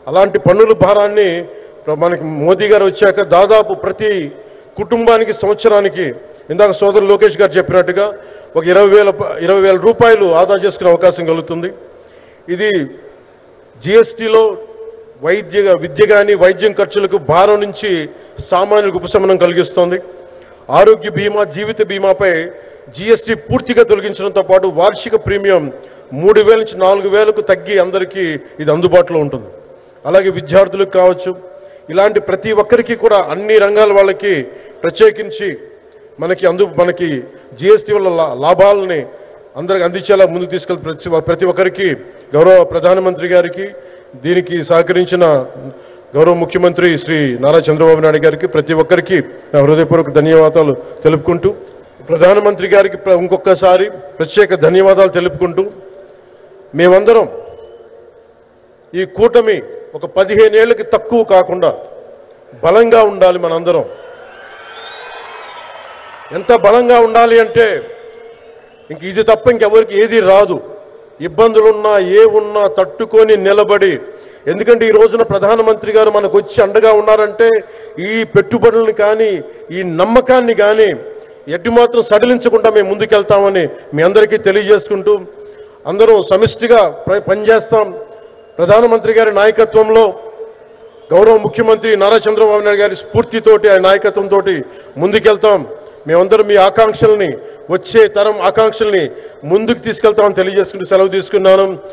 అలాంటి పన్నుల భారాన్ని మనకి మోదీ గారు వచ్చాక దాదాపు ప్రతి కుటుంబానికి సంవత్సరానికి ఇందాక సోదరు లోకేష్ గారు చెప్పినట్టుగా ఒక 20,000 రూపాయలు ఆదా చేసుకునే అవకాశం కలుగుతుంది. ఇది జిఎస్టీలో విద్య కానీ వైద్యం ఖర్చులకు భారం నుంచి సామాన్యులకు ఉపశమనం కలిగిస్తుంది. ఆరోగ్య బీమా జీవిత బీమాపై జిఎస్టీ పూర్తిగా తొలగించడంతో పాటు వార్షిక ప్రీమియం 3,000 నుంచి 4,000కు తగ్గి అందరికీ ఇది అందుబాటులో ఉంటుంది. అలాగే విద్యార్థులకు కావచ్చు, ఇలాంటి ప్రతి ఒక్కరికి కూడా అన్ని రంగాల వాళ్ళకి ప్రత్యేకించి మనకి జిఎస్టీ వల్ల లాభాలని అందరికి అందించేలా ముందుకు తీసుకెళ్ళి ప్రతి ఒక్కరికి గౌరవ ప్రధానమంత్రి గారికి దీనికి సహకరించిన గౌరవ ముఖ్యమంత్రి శ్రీ నారా చంద్రబాబు నాయుడు గారికి ప్రతి ఒక్కరికి నా హృదయపూర్వక ధన్యవాదాలు తెలుపుకుంటూ, ప్రధానమంత్రి గారికి ఇంకొకసారి ప్రత్యేక ధన్యవాదాలు తెలుపుకుంటూ, మేమందరం ఈ కూటమి ఒక 15 ఏళ్ళకి తక్కువ కాకుండా బలంగా ఉండాలి. మనందరం ఎంత బలంగా ఉండాలి అంటే ఇంక ఇది తప్ప ఇంకెవరికి ఏది రాదు. ఇబ్బందులున్నా ఉన్నా తట్టుకొని నిలబడి, ఎందుకంటే ఈ రోజున ప్రధానమంత్రి గారు మనకు వచ్చి అండగా ఉన్నారంటే ఈ పెట్టుబడులను కానీ ఈ నమ్మకాన్ని కానీ ఎటు మాత్రం సడలించకుండా మేము ముందుకెళ్తామని మీ అందరికీ తెలియజేసుకుంటూ, అందరం సమిష్టిగా పనిచేస్తాం. ప్రధానమంత్రి గారి నాయకత్వంలో గౌరవ ముఖ్యమంత్రి నారా చంద్రబాబు నాయుడు గారి స్ఫూర్తితోటి ఆయన నాయకత్వంతో ముందుకెళ్తాం. మేమందరం మీ ఆకాంక్షల్ని, వచ్చే తరం ఆకాంక్షల్ని ముందుకు తీసుకెళ్తామని తెలియజేసుకుంటూ సెలవు తీసుకున్నాను.